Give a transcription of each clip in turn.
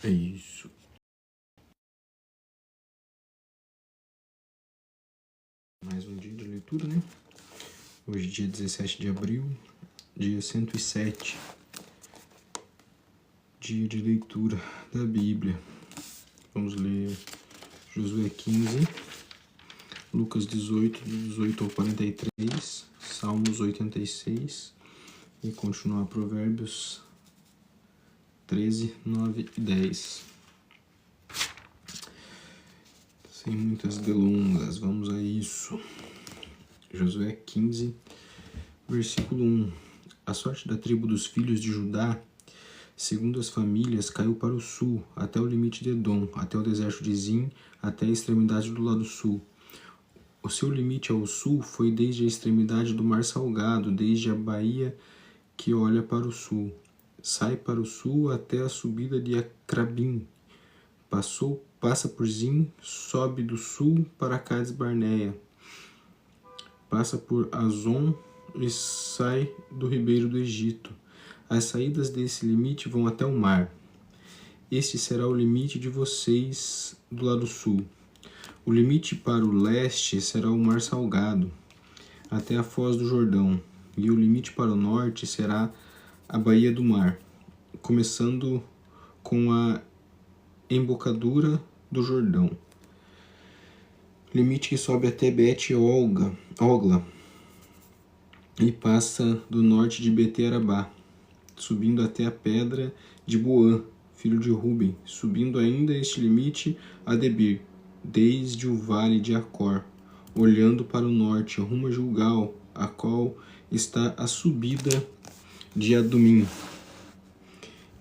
É isso. Mais um dia de leitura, né? Hoje, dia 17 de abril, dia 107. Dia de leitura da Bíblia. Vamos ler Josué 15, Lucas 18, do 18 ao 43, Salmos 86 e continuar Provérbios 13, 9 e 10. Sem muitas delongas, vamos a isso. Josué 15, versículo 1. A sorte da tribo dos filhos de Judá, segundo as famílias, caiu para o sul, até o limite de Edom, até o deserto de Zin, até a extremidade do lado sul. O seu limite ao sul foi desde a extremidade do Mar Salgado, desde a baía que olha para o sul. Sai para o sul até a subida de Acrabim. Passa por Zin, sobe do sul para Cades Barneia. Passa por Azon e sai do ribeiro do Egito. As saídas desse limite vão até o mar. Este será o limite de vocês do lado sul. O limite para o leste será o Mar Salgado, até a foz do Jordão. E o limite para o norte será a Baía do Mar, começando com a embocadura do Jordão. Limite que sobe até Bet-Ogla e passa do norte de Bet-Arabá, subindo até a pedra de Boã, filho de Ruben, subindo ainda este limite a Debir, desde o vale de Acor, olhando para o norte, rumo a Gilgal, a qual está a subida de Adumim,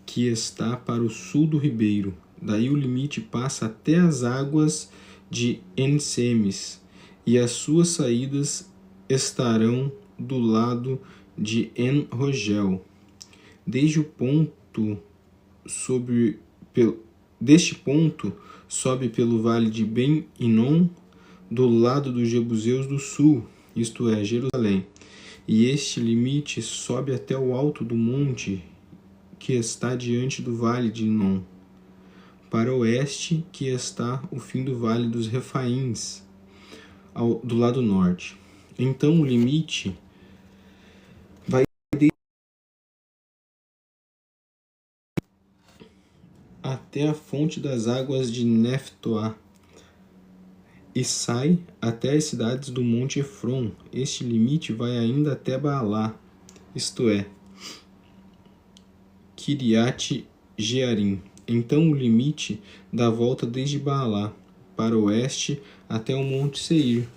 que está para o sul do ribeiro. Daí o limite passa até as águas de En-Semes, e as suas saídas estarão do lado de En-Rogel. Deste ponto sobe pelo vale de Ben-Inom, do lado dos Jebuseus do sul, isto é, Jerusalém. E este limite sobe até o alto do monte que está diante do vale de Inom, para o oeste, que está o fim do vale dos Refaíns, do lado norte. Então o limite vai até a fonte das águas de Neftoá e sai até as cidades do monte Efron. Este limite vai ainda até Baalá, isto é, Kiriat Jearim. Então o limite dá volta desde Baalá para o oeste até o monte Seir.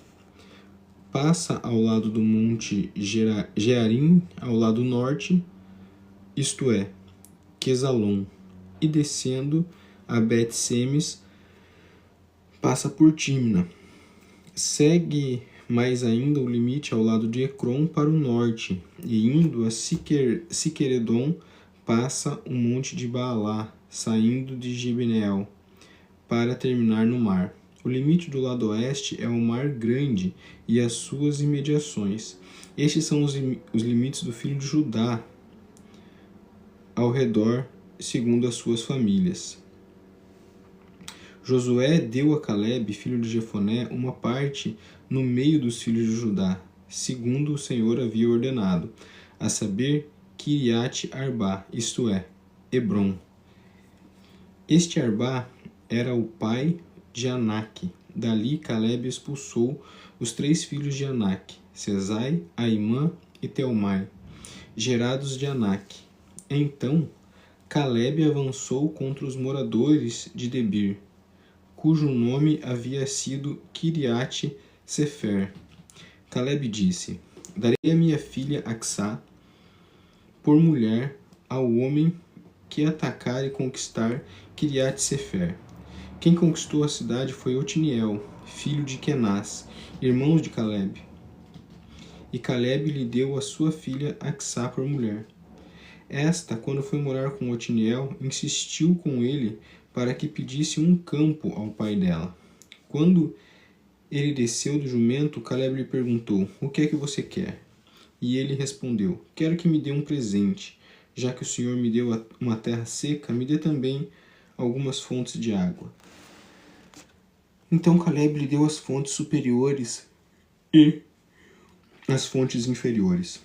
Passa ao lado do monte Jearim, ao lado norte, isto é, Quesalon, e descendo a Bet-Semes, passa por Timna. Segue mais ainda o limite ao lado de Ecrom para o norte, e indo a Siqueredom, passa o monte de Baalá, saindo de Gibeneel, para terminar no mar. O limite do lado oeste é o Mar Grande e as suas imediações. Estes são os limites do filho de Judá ao redor, segundo as suas famílias. Josué deu a Calebe, filho de Jefoné, uma parte no meio dos filhos de Judá, segundo o Senhor havia ordenado, a saber, Kiriat Arbá, isto é, Hebrom. Este Arbá era o pai de Anak. Dali Calebe expulsou os 3 filhos de Anak, Sesai, Aimã e Telmai, gerados de Anak. Então Calebe avançou contra os moradores de Debir, cujo nome havia sido Kiriat Sefer. Calebe disse: darei a minha filha Acsá por mulher ao homem que atacar e conquistar Kiriat Sefer. Quem conquistou a cidade foi Otiniel, filho de Kenaz, irmão de Calebe. E Calebe lhe deu a sua filha Acsá por mulher. Esta, quando foi morar com Otiniel, insistiu com ele para que pedisse um campo ao pai dela. Quando ele desceu do jumento, Calebe lhe perguntou: o que é que você quer? E ele respondeu: quero que me dê um presente. Já que o Senhor me deu uma terra seca, me dê também algumas fontes de água. Então Caleb lhe deu as fontes superiores e as fontes inferiores.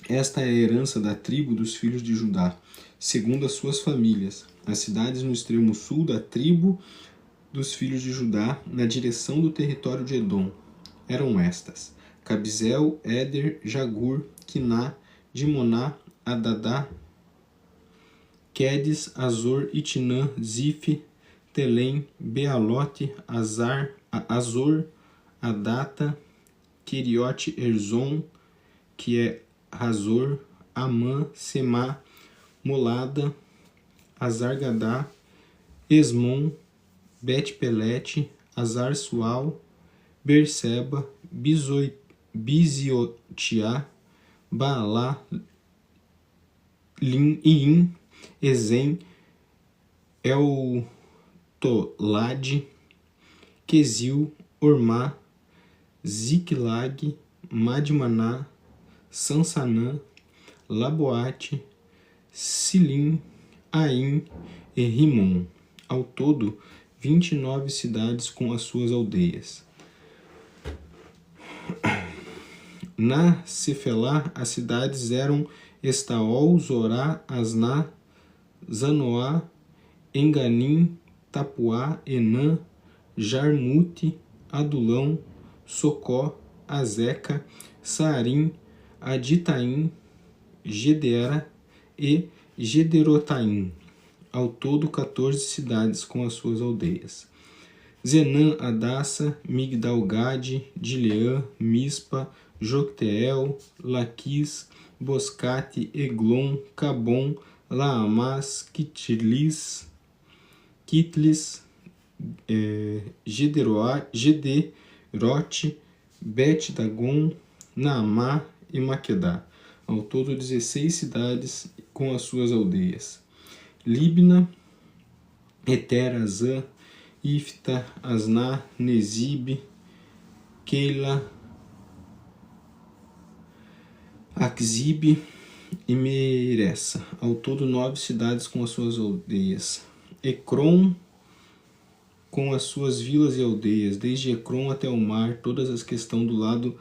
Esta é a herança da tribo dos filhos de Judá, segundo as suas famílias. As cidades no extremo sul da tribo dos filhos de Judá, na direção do território de Edom, eram estas: Cabizel, Éder, Jagur, Quiná, Dimoná, Adadá, Quedes, Azor, Itinã, Zif, Telém, Bealote, Azor, Adata, Queriote, Erzon, que é Razor, Amã, Semá, Molada, Azargadá, Esmon, Bet-Pelete, Azar-Sual, Berseba, Biziotiá, Baalá, Iim, Ezem, Eltolade, Quesil, Ormá, Ziclag, Madmaná, Sansanã, Laboate, Silim, Aim e Rimon. Ao todo, 29 cidades com as suas aldeias. Na Cefelá, as cidades eram Estaol, Zorá, Asná, Zanoá, Enganim, Tapuá, Enã, Jarmute, Adulão, Socó, Azeca, Saarim, Aditaim, Gedera e Gederotaim. Ao todo, 14 cidades com as suas aldeias. Zenã, Adassa, Migdal-Gade, Dileã, Mispa, Jocteel, Laquis, Boscate, Eglon, Cabom, Laamás, Kitlis, Gederote, Bet-Dagon, Naamá e Maquedá. Ao todo, 16 cidades com as suas aldeias. Libna, Eter, Azã, Ifta, Asná, Nezib, Keila, Aquzib e Meressa. Ao todo, 9 cidades com as suas aldeias. Ecrom, com as suas vilas e aldeias, desde Ecrom até o mar, todas as que estão do lado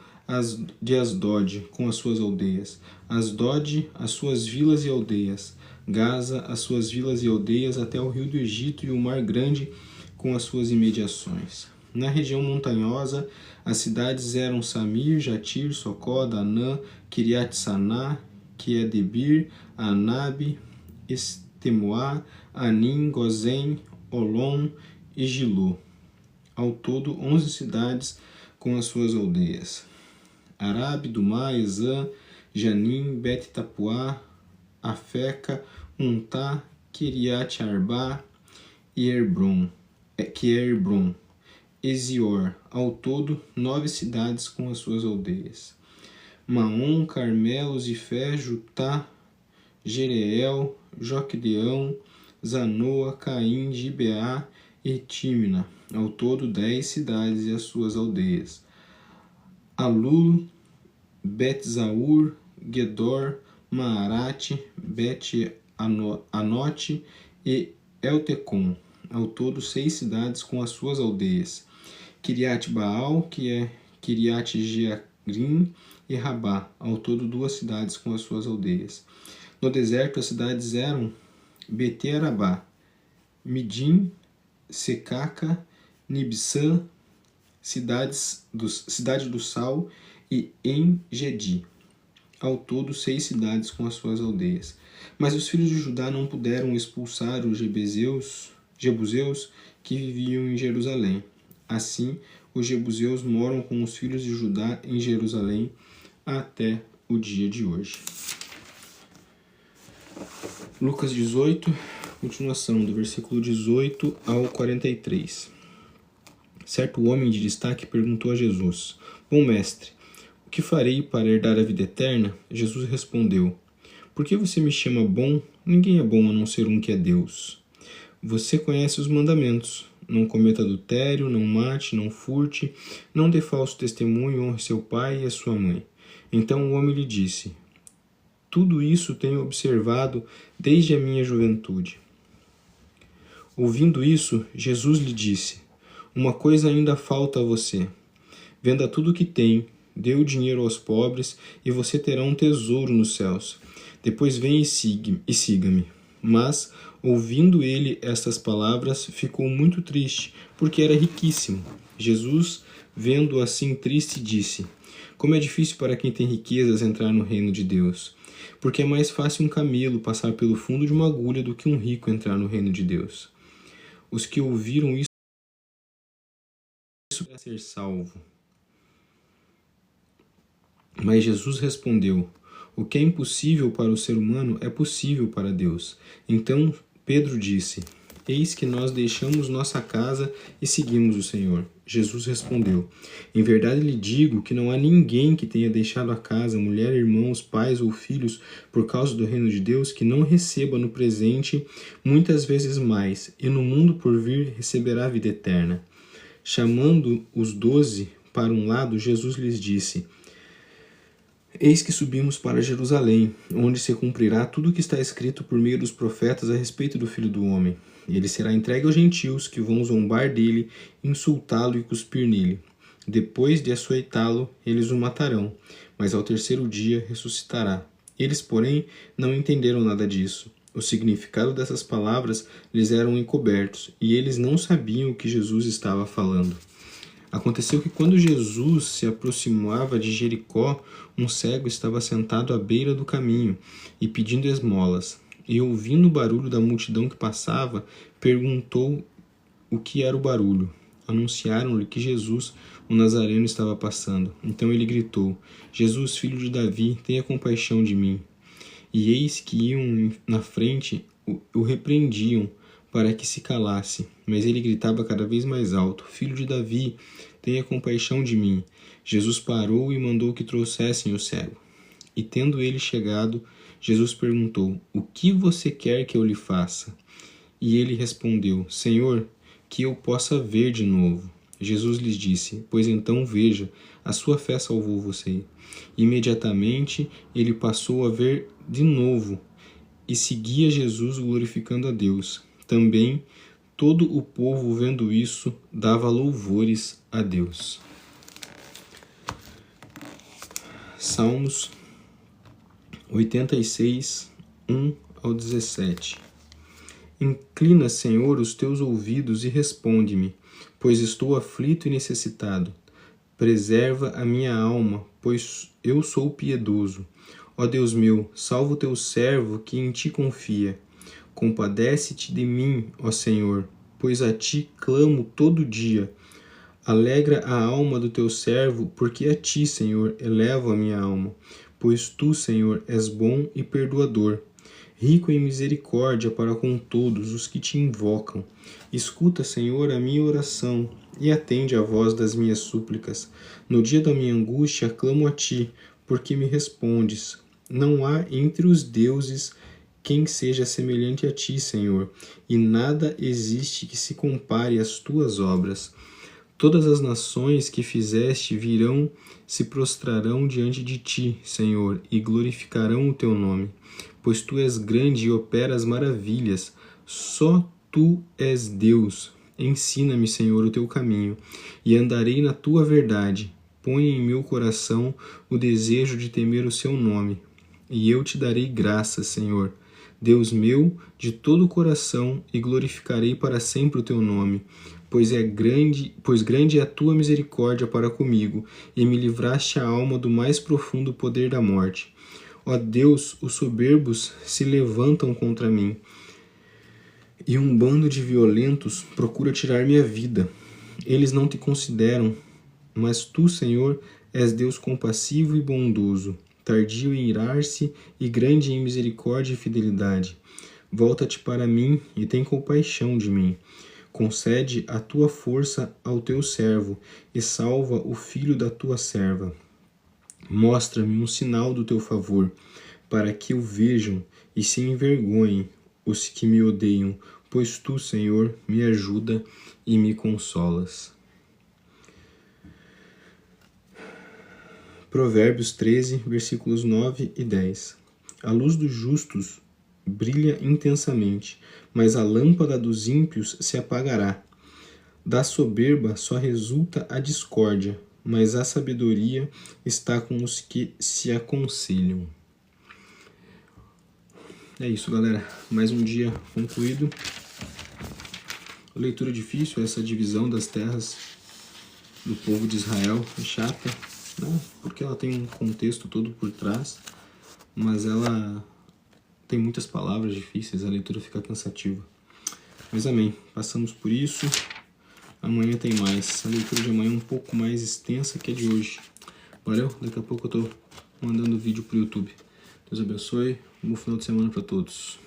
de Asdod, com as suas aldeias. Asdod, as suas vilas e aldeias. Gaza, as suas vilas e aldeias, até o rio do Egito e o mar grande, com as suas imediações. Na região montanhosa, as cidades eram Samir, Jatir, Socó, Danã, Kiriat-Saná, que é Debir, Anabe, Estemoá, Anim, Gozém, Olom e Gilô. Ao todo, 11 cidades com as suas aldeias. Arabe, Dumá, Ezã, Janim, Bet-Tapuá, Afeca, Untá, Kiriat Arbá e Hebron, Ezior. Ao todo, 9 cidades com as suas aldeias. Maom, Carmelo, Zifé, Jutá, Jereel, Joquedeão, Zanoa, Caim, Gibeá e Tímina. Ao todo, 10 cidades e as suas aldeias. Alul, Bet-Zaur, Gedor, Maarate, Bet-Anote e Eltecom. Ao todo, 6 cidades com as suas aldeias. Kiriat-Baal, que é Kiriat-Jearim e Rabá. Ao todo, 2 cidades com as suas aldeias. No deserto, as cidades eram Bete-Arabá, Midim, Secaca, Nibsã, cidade do Sal e En-Gedi. Ao todo, 6 cidades com as suas aldeias. Mas os filhos de Judá não puderam expulsar os jebuseus que viviam em Jerusalém. Assim, os jebuseus moram com os filhos de Judá em Jerusalém até o dia de hoje. Lucas 18, continuação do versículo 18 ao 43. Certo homem de destaque perguntou a Jesus: Bom mestre, o que farei para herdar a vida eterna? Jesus respondeu: Por que você me chama bom? Ninguém é bom a não ser um que é Deus. Você conhece os mandamentos. Não cometa adultério, não mate, não furte, não dê falso testemunho, honre seu pai e a sua mãe. Então o homem lhe disse: Tudo isso tenho observado desde a minha juventude. Ouvindo isso, Jesus lhe disse: Uma coisa ainda falta a você. Venda tudo o que tem, dê o dinheiro aos pobres, e você terá um tesouro nos céus. Depois venha e siga-me. Mas, ouvindo ele estas palavras, ficou muito triste, porque era riquíssimo. Jesus, vendo-o assim triste, disse: Como é difícil para quem tem riquezas entrar no reino de Deus. Porque é mais fácil um camelo passar pelo fundo de uma agulha do que um rico entrar no reino de Deus. Os que ouviram isso devem ser salvo. Mas Jesus respondeu: O que é impossível para o ser humano é possível para Deus. Então Pedro disse: Eis que nós deixamos nossa casa e seguimos o Senhor. Jesus respondeu: Em verdade lhe digo que não há ninguém que tenha deixado a casa, mulher, irmãos, pais ou filhos, por causa do reino de Deus, que não receba no presente muitas vezes mais, e no mundo por vir receberá a vida eterna. Chamando os 12 para um lado, Jesus lhes disse: Eis que subimos para Jerusalém, onde se cumprirá tudo o que está escrito por meio dos profetas a respeito do Filho do Homem. Ele será entregue aos gentios, que vão zombar dele, insultá-lo e cuspir nele. Depois de açoitá-lo, eles o matarão, mas ao terceiro dia ressuscitará. Eles, porém, não entenderam nada disso. O significado dessas palavras lhes eram encobertos, e eles não sabiam o que Jesus estava falando. Aconteceu que quando Jesus se aproximava de Jericó, um cego estava sentado à beira do caminho e pedindo esmolas. E ouvindo o barulho da multidão que passava, perguntou o que era o barulho. Anunciaram-lhe que Jesus, o Nazareno, estava passando. Então ele gritou: Jesus, filho de Davi, tenha compaixão de mim. E eis que iam na frente, o repreendiam para que se calasse, mas ele gritava cada vez mais alto: Filho de Davi, tenha compaixão de mim. Jesus parou e mandou que trouxessem o cego. E tendo ele chegado, Jesus perguntou: O que você quer que eu lhe faça? E ele respondeu: Senhor, que eu possa ver de novo. Jesus lhes disse: Pois então veja, a sua fé salvou você. Imediatamente ele passou a ver de novo e seguia Jesus glorificando a Deus. Também todo o povo, vendo isso, dava louvores a Deus. Salmos 86, 1 ao 17. Inclina, Senhor, os teus ouvidos e responde-me, pois estou aflito e necessitado. Preserva a minha alma, pois eu sou piedoso. Ó Deus meu, salva o teu servo que em ti confia. Compadece-te de mim, ó Senhor, pois a ti clamo todo dia. Alegra a alma do teu servo, porque a ti, Senhor, elevo a minha alma. Pois tu, Senhor, és bom e perdoador, rico em misericórdia para com todos os que te invocam. Escuta, Senhor, a minha oração e atende à voz das minhas súplicas. No dia da minha angústia, clamo a ti, porque me respondes. Não há entre os deuses quem seja semelhante a ti, Senhor, e nada existe que se compare às tuas obras. Todas as nações que fizeste virão, se prostrarão diante de ti, Senhor, e glorificarão o teu nome. Pois tu és grande e operas maravilhas. Só tu és Deus. Ensina-me, Senhor, o teu caminho, e andarei na tua verdade. Põe em meu coração o desejo de temer o seu nome, e eu te darei graças, Senhor, Deus meu, de todo o coração, e glorificarei para sempre o teu nome. Pois grande é a tua misericórdia para comigo, e me livraste a alma do mais profundo poder da morte. Ó Deus, os soberbos se levantam contra mim, e um bando de violentos procura tirar minha vida. Eles não te consideram, mas tu, Senhor, és Deus compassivo e bondoso, tardio em irar-se e grande em misericórdia e fidelidade. Volta-te para mim e tem compaixão de mim. Concede a tua força ao teu servo e salva o filho da tua serva. Mostra-me um sinal do teu favor, para que o vejam e se envergonhem os que me odeiam, pois tu, Senhor, me ajuda e me consolas. Provérbios 13, versículos 9 e 10. A luz dos justos brilha intensamente, mas a lâmpada dos ímpios se apagará. Da soberba só resulta a discórdia, mas a sabedoria está com os que se aconselham. É isso, galera. Mais um dia concluído. Leitura difícil, essa divisão das terras do povo de Israel é chata, né? Porque ela tem um contexto todo por trás, mas ela tem muitas palavras difíceis, a leitura fica cansativa. Mas amém, passamos por isso. Amanhã tem mais. A leitura de amanhã é um pouco mais extensa que a de hoje. Valeu? Daqui a pouco eu tô mandando vídeo pro YouTube. Deus abençoe. Um bom final de semana para todos.